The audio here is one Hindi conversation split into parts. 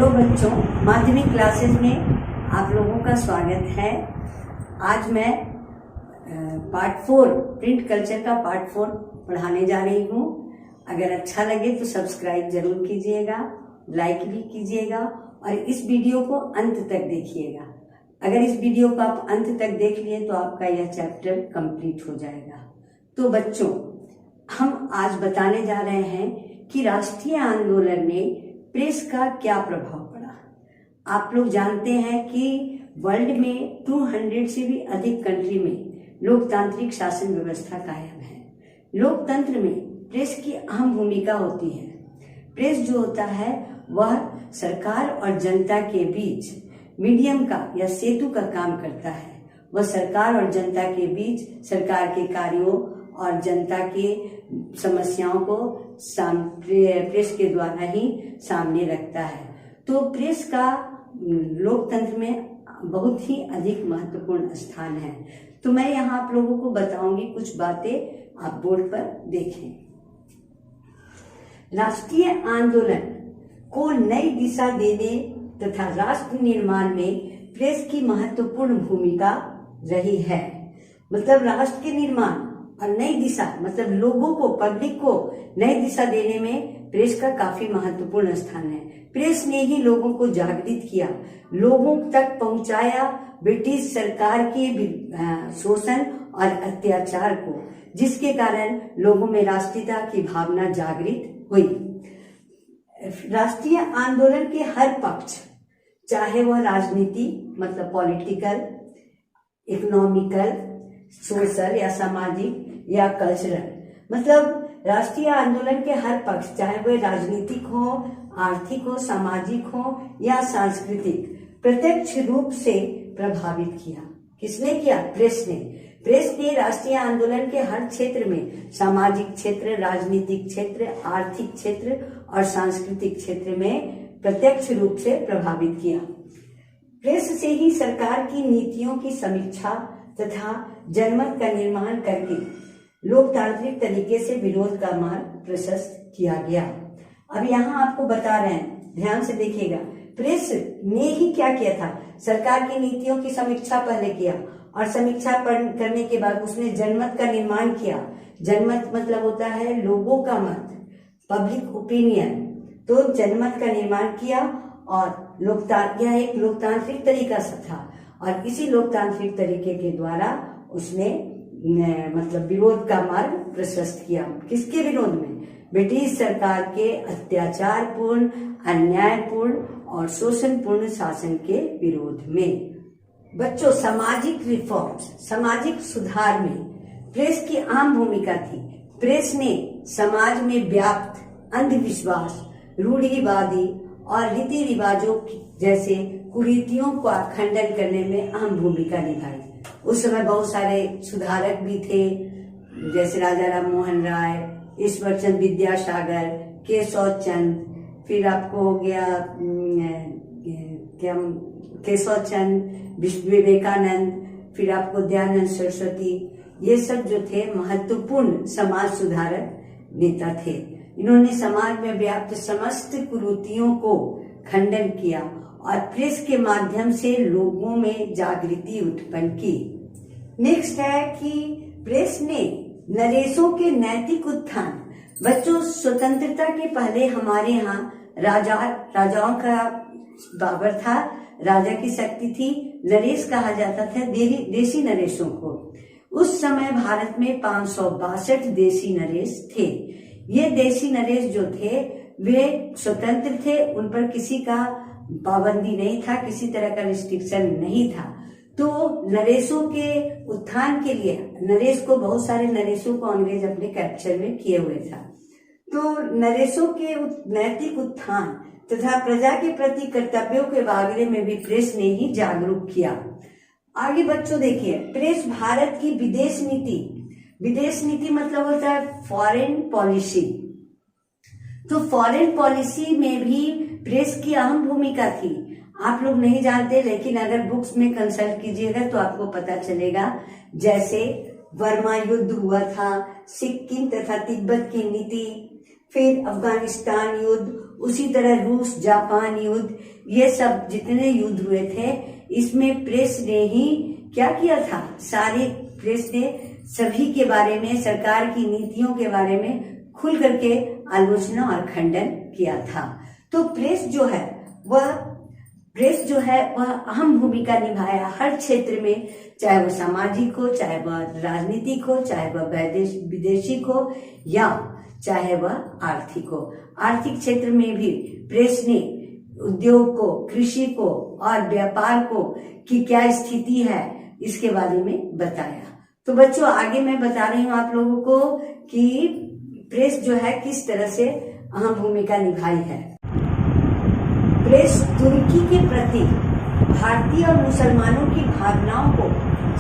हेलो बच्चों, माध्यमिक क्लासेस में आप लोगों का स्वागत है। आज मैं पार्ट 4 प्रिंट कल्चर का पार्ट 4 पढ़ाने जा रही हूँ। अगर अच्छा लगे तो सब्सक्राइब जरूर कीजिएगा, लाइक भी कीजिएगा और इस वीडियो को अंत तक देखिएगा। अगर इस वीडियो को आप अंत तक देख लिए तो आपका यह चैप्टर कंप्लीट हो जाएगा। तो बच्चों, हम आज बताने जा रहे हैं कि राष्ट्रीय आंदोलन में प्रेस का क्या प्रभाव पड़ा। आप लोग जानते हैं कि वर्ल्ड में 200 से भी अधिक कंट्री में लोकतांत्रिक शासन व्यवस्था कायम है। लोकतंत्र में प्रेस की अहम भूमिका होती है। प्रेस जो होता है वह सरकार और जनता के बीच मीडियम का या सेतु का काम करता है। वह सरकार और जनता के बीच सरकार के कार्यों और जनता के समस्याओं को प्रेस के द्वारा ही सामने रखता है। तो प्रेस का लोकतंत्र में बहुत ही अधिक महत्वपूर्ण स्थान है। तो मैं यहाँ आप लोगों को बताऊंगी कुछ बातें, आप बोर्ड पर देखें। राष्ट्रीय आंदोलन को नई दिशा देने तथा राष्ट्र निर्माण में प्रेस की महत्वपूर्ण भूमिका रही है। मतलब राष्ट्र के निर्माण और नई दिशा, मतलब लोगों को, पब्लिक को नई दिशा देने में प्रेस का काफी महत्वपूर्ण स्थान है। प्रेस ने ही लोगों को जागृत किया, लोगों तक पहुंचाया ब्रिटिश सरकार के शोषण और अत्याचार को, जिसके कारण लोगों में राष्ट्रीयता की भावना जागृत हुई। राष्ट्रीय आंदोलन के हर पक्ष, चाहे वह राजनीति मतलब पॉलिटिकल, इकोनॉमिकल, सोशल या सामाजिक या कल्चरल, मतलब राष्ट्रीय आंदोलन के हर पक्ष, चाहे वह राजनीतिक हो, आर्थिक हो, सामाजिक हो या सांस्कृतिक, प्रत्यक्ष रूप से प्रभावित किया। किसने किया? प्रेस ने। प्रेस ने राष्ट्रीय आंदोलन के हर क्षेत्र में, सामाजिक क्षेत्र, राजनीतिक क्षेत्र, आर्थिक क्षेत्र और सांस्कृतिक क्षेत्र में प्रत्यक्ष रूप से प्रभावित किया। प्रेस से ही सरकार की नीतियों की समीक्षा तथा जनमत का निर्माण करके लोकतांत्रिक तरीके से विरोध का मार्ग प्रशस्त किया गया। अब यहाँ आपको बता रहे हैं, ध्यान से देखिएगा। प्रेस ने ही क्या किया था? सरकार की नीतियों की समीक्षा पहले किया और समीक्षा करने के बाद उसने जनमत का निर्माण किया। जनमत मतलब होता है लोगों का मत, पब्लिक ओपिनियन। तो जनमत का निर्माण किया और यह एक लोकतांत्रिक तरीका से था और इसी लोकतांत्रिक तरीके के द्वारा उसने मतलब विरोध का मार्ग प्रशस्त किया। किसके विरोध में? ब्रिटिश सरकार के अत्याचारपूर्ण, अन्यायपूर्ण और शोषणपूर्ण शासन के विरोध में। बच्चों, सामाजिक रिफॉर्म्स, सामाजिक सुधार में प्रेस की अहम भूमिका थी। प्रेस ने समाज में व्याप्त अंधविश्वास, रूढ़िवादी और रीति रिवाजों जैसे कुरीतियों का खंडन करने में अहम भूमिका निभाई। उस समय बहुत सारे सुधारक भी थे, जैसे राजा राम मोहन राय, ईश्वरचंद विद्यासागर, केशव चंद, फिर आपको हो गया केशव चंद, विवेकानंद, फिर आपको दयानंद सरस्वती। ये सब जो थे महत्वपूर्ण समाज सुधारक नेता थे। इन्होंने समाज में व्याप्त समस्त कुरीतियों को खंडन किया और प्रेस के माध्यम से लोगों में जागृति उत्पन्न की। नेक्स्ट है कि प्रेस ने नरेशों के नैतिक उत्थान। बच्चों, स्वतंत्रता के पहले हमारे यहाँ राजाओं का बाबर था, राजा की शक्ति थी, नरेश कहा जाता था देशी नरेशों को। उस समय भारत में 562 देशी नरेश थे। ये देशी नरेश जो थे वे स्वतंत्र थे, उन पर किसी का पाबंदी नहीं था, किसी तरह का रिस्ट्रिक्शन नहीं था। तो नरेशों के उत्थान के लिए, बहुत सारे नरेशों को अंग्रेज अपने कैप्चर में किए हुए था। तो नरेशों के नैतिक उत्थान तथा प्रजा के प्रति कर्तव्यों के बारे में भी प्रेस ने ही जागरूक किया। आगे बच्चों देखिए, प्रेस भारत की विदेश नीति मतलब होता है फॉरेन पॉलिसी। तो फॉरेन पॉलिसी में भी प्रेस की अहम भूमिका थी। आप लोग नहीं जानते, लेकिन अगर बुक्स में कंसल्ट कीजिएगा तो आपको पता चलेगा। जैसे बर्मा युद्ध हुआ था, सिक्किम तथा तिब्बत की नीति, फिर अफगानिस्तान युद्ध, उसी तरह रूस जापान युद्ध, ये सब जितने युद्ध हुए थे इसमें प्रेस ने ही क्या किया था, सारे प्रेस ने सभी के बारे में, सरकार की नीतियों के बारे में खुल करके आलोचना और खंडन किया था। तो प्रेस जो है वह अहम भूमिका निभाया हर क्षेत्र में, चाहे वह सामाजिक हो, चाहे वह राजनीतिक हो, चाहे वह विदेशिक हो, या चाहे वह आर्थिक हो। आर्थिक क्षेत्र में भी प्रेस ने उद्योग को, कृषि को और व्यापार को की क्या स्थिति है इसके बारे में बताया। तो बच्चों आगे मैं बता रही हूँ आप लोगों को कि प्रेस जो है किस तरह से अहम भूमिका निभाई है। प्रेस तुर्की के प्रति भारतीय और मुसलमानों की भावनाओं को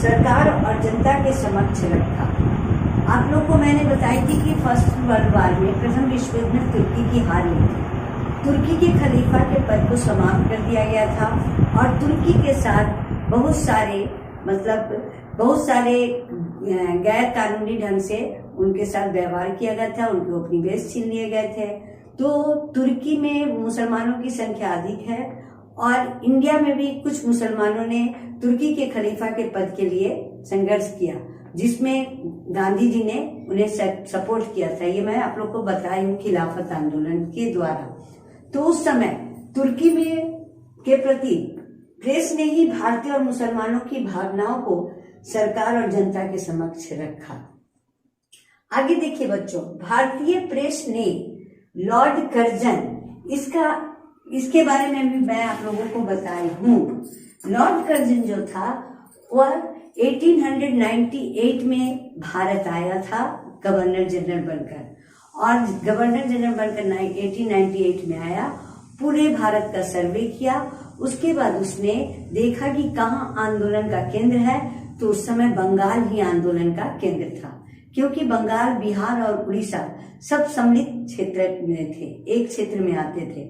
सरकार और जनता के समक्ष रखा। आप लोग को मैंने बताई थी कि फर्स्ट वर्ल्ड वॉर में, प्रथम विश्व युद्ध में तुर्की की हार हुई थी। तुर्की के खलीफा के पद को समाप्त कर दिया गया था और तुर्की के साथ बहुत सारे गैर कानूनी ढंग से उनके साथ व्यवहार किया गया था, उनके उपनिवेश छीन लिए गए थे। तो तुर्की में मुसलमानों की संख्या अधिक है और इंडिया में भी कुछ मुसलमानों ने तुर्की के खलीफा के पद के लिए संघर्ष किया, जिसमें गांधी जी ने उन्हें सपोर्ट किया था। ये मैं आप लोग को बताई हूँ खिलाफत आंदोलन के द्वारा। तो उस समय तुर्की में के प्रति प्रेस ने ही भारतीय और मुसलमानों की भावनाओं को सरकार और जनता के समक्ष रखा। आगे देखिए बच्चों, भारतीय प्रेस ने लॉर्ड कर्जन, इसके बारे में भी मैं आप लोगों को बताई हूँ। लॉर्ड कर्जन जो था वह 1898 में भारत आया था गवर्नर जनरल बनकर, और गवर्नर जनरल बनकर 1898 में आया, पूरे भारत का सर्वे किया। उसके बाद उसने देखा कि कहाँ आंदोलन का केंद्र है, तो उस समय बंगाल ही आंदोलन का केंद्र था, क्योंकि बंगाल, बिहार और उड़ीसा सब सम्मिलित क्षेत्र में थे, एक क्षेत्र में आते थे।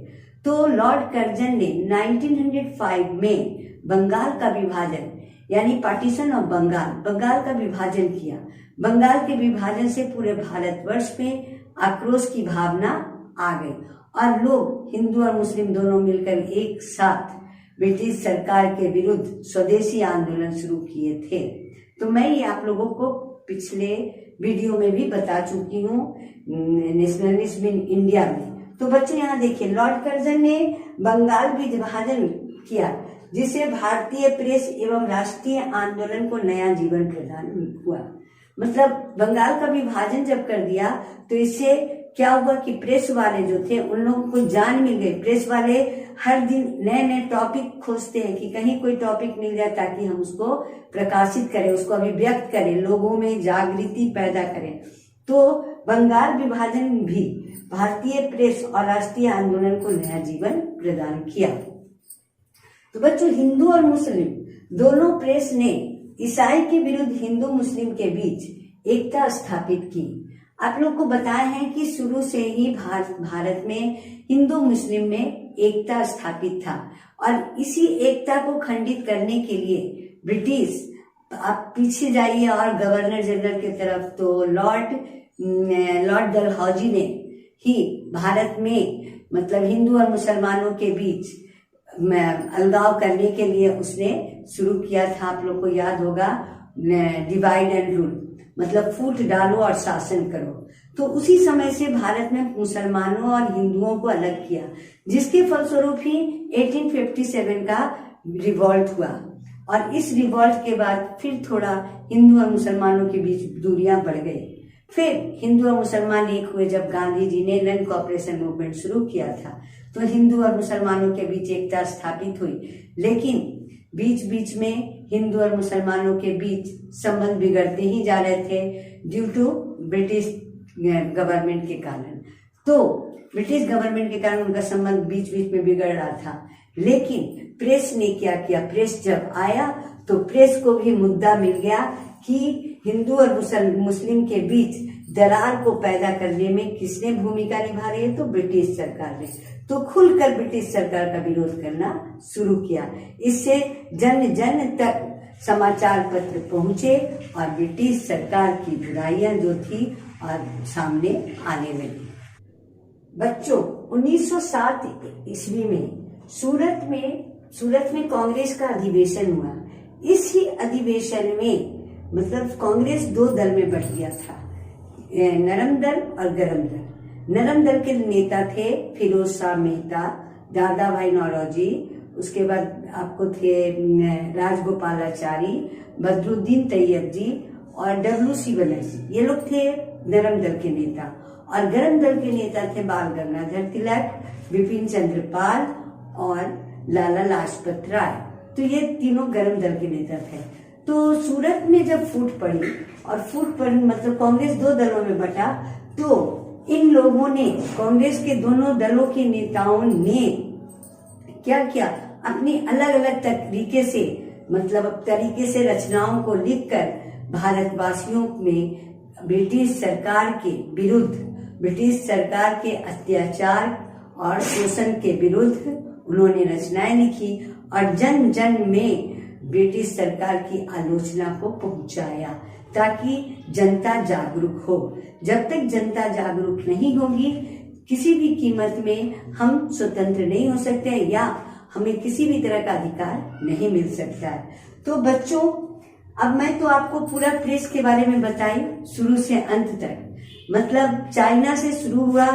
तो लॉर्ड कर्जन ने 1905 में बंगाल का विभाजन, यानी पार्टीशन ऑफ बंगाल का विभाजन किया। बंगाल के विभाजन से पूरे भारतवर्ष में आक्रोश की भावना आ गई और लोग, हिंदू और मुस्लिम दोनों मिलकर एक साथ ब्रिटिश सरकार के विरुद्ध स्वदेशी आंदोलन शुरू किए थे। तो मैं ये आप लोगों को पिछले वीडियो में भी बता चुकी हूँ, नेशनलिज्म इन इंडिया में। तो बच्चों यहाँ देखिए, लॉर्ड कर्जन ने बंगाल विभाजन किया, जिससे भारतीय प्रेस एवं राष्ट्रीय आंदोलन को नया जीवन प्रदान हुआ। मतलब बंगाल का विभाजन जब कर दिया तो इससे क्या हुआ कि प्रेस वाले जो थे उन लोगों को जान मिल गई। प्रेस वाले हर दिन नए नए टॉपिक खोजते हैं कि कहीं कोई टॉपिक मिल जाए ताकि हम उसको प्रकाशित करें, उसको अभिव्यक्त करें, लोगों में जागृति पैदा करें। तो बंगाल विभाजन भी भारतीय प्रेस और राष्ट्रीय आंदोलन को नया जीवन प्रदान किया। तो बच्चों, हिंदू और मुस्लिम दोनों प्रेस ने ईसाई के विरुद्ध हिंदू मुस्लिम के बीच एकता स्थापित की। आप लोग को बताया है कि शुरू से ही भारत में हिंदू मुस्लिम में एकता स्थापित था, और इसी एकता को खंडित करने के लिए ब्रिटिश, आप पीछे जाइए और गवर्नर जनरल की तरफ, तो लॉर्ड डलहौजी ने ही भारत में मतलब हिंदू और मुसलमानों के बीच अलगाव करने के लिए उसने शुरू किया था। आप लोग को याद होगा, डिवाइड एंड रूल, मतलब फूट डालो और शासन करो। तो उसी समय से भारत में मुसलमानों और हिंदुओं को अलग किया, जिसके फलस्वरूप ही 1857 का रिवॉल्ट हुआ, और इस रिवॉल्ट के बाद फिर थोड़ा हिंदू और मुसलमानों के बीच दूरियां बढ़ गई। फिर हिंदू और मुसलमान एक हुए जब गांधी जी ने लैंड कॉर्पोरेशन मूवमेंट शुरू किया था, तो हिंदू और मुसलमानों के बीच एकता स्थापित हुई। लेकिन बीच बीच में हिंदू और मुसलमानों के बीच संबंध बिगड़ते ही जा रहे थे ड्यू टू ब्रिटिश गवर्नमेंट के कारण। तो ब्रिटिश गवर्नमेंट के कारण उनका संबंध बीच बीच में बिगड़ रहा था। लेकिन प्रेस ने क्या किया, प्रेस जब आया तो प्रेस को भी मुद्दा मिल गया कि हिंदू और मुस्लिम के बीच दरार को पैदा करने में किसने भूमिका निभा रही है, तो ब्रिटिश सरकार ने। तो खुलकर ब्रिटिश सरकार का विरोध करना शुरू किया। इससे जन जन तक समाचार पत्र पहुंचे और ब्रिटिश सरकार की बुराइयां जो थी और सामने आने लगी। बच्चों, 1907 ईस्वी में सूरत में कांग्रेस का अधिवेशन हुआ। इसी अधिवेशन में मतलब कांग्रेस दो दल में बट गया था, नरम दल और गरम दल। नरम दल के नेता थे फिरोज शाह मेहता, दादा भाई नौरोजी, उसके बाद आपको थे राजगोपालाचारी, बदरुद्दीन तैयब जी और WC बनर्जी। ये लोग थे नरम दल के नेता। और गरम दल के नेता थे बाल गंगाधर तिलक, बिपिन चंद्र पाल और लाला लाजपत राय। तो ये तीनों गरम दल के नेता थे। तो सूरत में जब फूट पड़ी और फूट पड़ी मतलब कांग्रेस दो दलों में बटा, तो इन लोगों ने, कांग्रेस के दोनों दलों के नेताओं ने क्या किया, अपनी अलग अलग तरीके से रचनाओं को लिखकर भारतवासियों में ब्रिटिश सरकार के विरुद्ध, ब्रिटिश सरकार के अत्याचार और शोषण के विरुद्ध उन्होंने रचनाएं लिखी और जन जन में ब्रिटिश सरकार की आलोचना को पहुंचाया ताकि जनता जागरूक हो। जब तक जनता जागरूक नहीं होगी, किसी भी कीमत में हम स्वतंत्र नहीं हो सकते या हमें किसी भी तरह का अधिकार नहीं मिल सकता है। तो बच्चों, अब मैं तो आपको पूरा प्रेस के बारे में बताई शुरू से अंत तक। मतलब चाइना से शुरू हुआ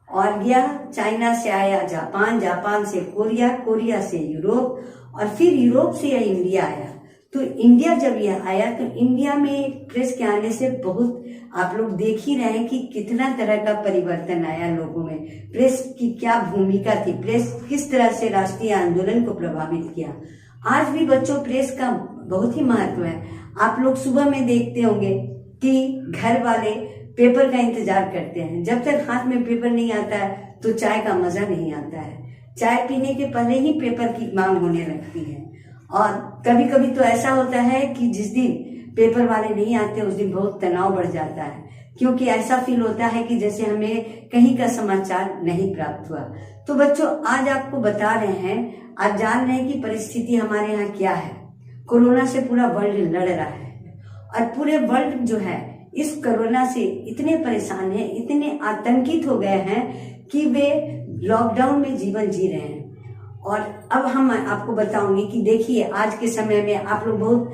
और गया, चाइना से आया जापान, जापान से कोरिया, कोरिया से यूरोप और फिर यूरोप से यह इंडिया आया। तो इंडिया जब यह आया तो इंडिया में प्रेस के आने से बहुत आप लोग देख ही रहे हैं कि कितना तरह का परिवर्तन आया लोगों में। प्रेस की क्या भूमिका थी, प्रेस किस तरह से राष्ट्रीय आंदोलन को प्रभावित किया। आज भी बच्चों प्रेस का बहुत ही महत्व है। आप लोग सुबह में देखते होंगे कि घर वाले पेपर का इंतजार करते हैं। जब तक हाथ में पेपर नहीं आता है तो चाय का मजा नहीं आता है। चाय पीने के पहले ही पेपर की मांग होने लगती है। और कभी कभी तो ऐसा होता है कि जिस दिन पेपर वाले नहीं आते उस दिन बहुत तनाव बढ़ जाता है, क्योंकि ऐसा फील होता है कि जैसे हमें कहीं का समाचार नहीं प्राप्त हुआ। तो बच्चों, आज आपको बता रहे हैं, आज जान रहे हैं कि परिस्थिति हमारे यहाँ क्या है। कोरोना से पूरा वर्ल्ड लड़ रहा है और पूरे वर्ल्ड जो है इस कोरोना से इतने परेशान हैं, इतने आतंकित हो गए हैं कि वे लॉकडाउन में जीवन जी रहे हैं। और अब हम आपको बताऊंगी कि देखिए, आज के समय में आप लोग बहुत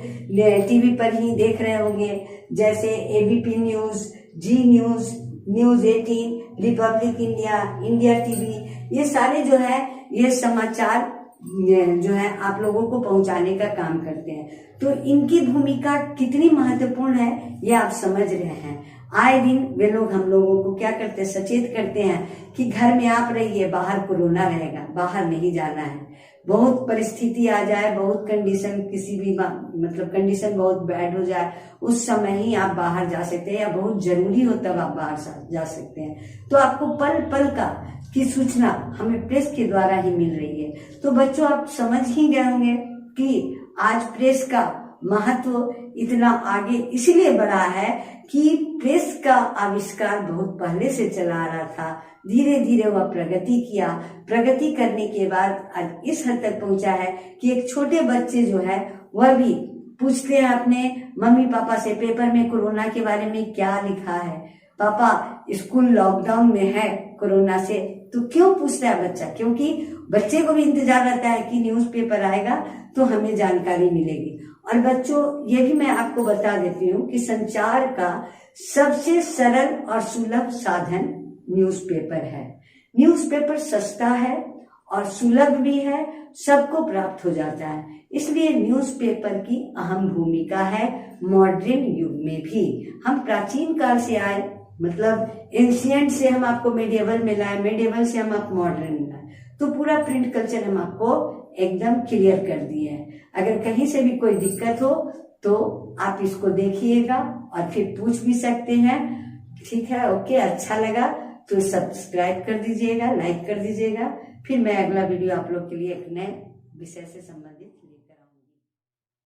टीवी पर ही देख रहे होंगे, जैसे ABP news, Zee news, news 18, Republic India, India TV, ये सारे जो है ये समाचार जो है आप लोगों को पहुंचाने का काम करते हैं। तो इनकी भूमिका कितनी महत्वपूर्ण है ये आप समझ रहे हैं। आए दिन वे लोग हम लोगों को क्या करते हैं, सचेत करते हैं कि घर में आप रहिए, बाहर कोरोना रहेगा, बाहर नहीं जाना है। बहुत परिस्थिति आ जाए, बहुत कंडीशन, किसी भी मतलब कंडीशन बहुत बैड हो जाए, उस समय ही आप बाहर जा सकते हैं या बहुत जरूरी हो तब आप बाहर जा सकते हैं। तो आपको पल पल की सूचना हमें प्रेस के द्वारा ही मिल रही है। तो बच्चों, आप समझ ही गए होंगे कि आज प्रेस का महत्व इतना आगे इसलिए बढ़ा है कि प्रेस का आविष्कार बहुत पहले से चला आ रहा था। धीरे धीरे वह प्रगति किया, प्रगति करने के बाद आज इस हद तक पहुंचा है कि एक छोटे बच्चे जो है वह भी पूछते हैं अपने मम्मी पापा से, पेपर में कोरोना के बारे में क्या लिखा है, पापा स्कूल लॉकडाउन में है कोरोना से। तो क्यों पूछता है बच्चा? क्योंकि बच्चे को भी इंतजार रहता है कि न्यूज़पेपर आएगा तो हमें जानकारी मिलेगी। और बच्चों, ये भी मैं आपको बता देती हूँ कि संचार का सबसे सरल और सुलभ साधन न्यूज़पेपर है। न्यूज़पेपर सस्ता है और सुलभ भी है, सबको प्राप्त हो जाता है। इसलिए न्यूज़पेपर की अहम भूमिका है मॉडर्न युग में भी। हम प्राचीन काल से आए, मतलब एंशिएंट से हम आपको मेडिएवल में लाए, मेडिएवल से हम आप मॉडर्न में लाए, तो पूरा प्रिंट कल्चर हम आपको एकदम क्लियर कर दिए है। अगर कहीं से भी कोई दिक्कत हो तो आप इसको देखिएगा और फिर पूछ भी सकते हैं। ठीक है, ओके, अच्छा लगा तो सब्सक्राइब कर दीजिएगा, लाइक कर दीजिएगा। फिर मैं अगला वीडियो आप लोग के लिए एक नए विषय से संबंधित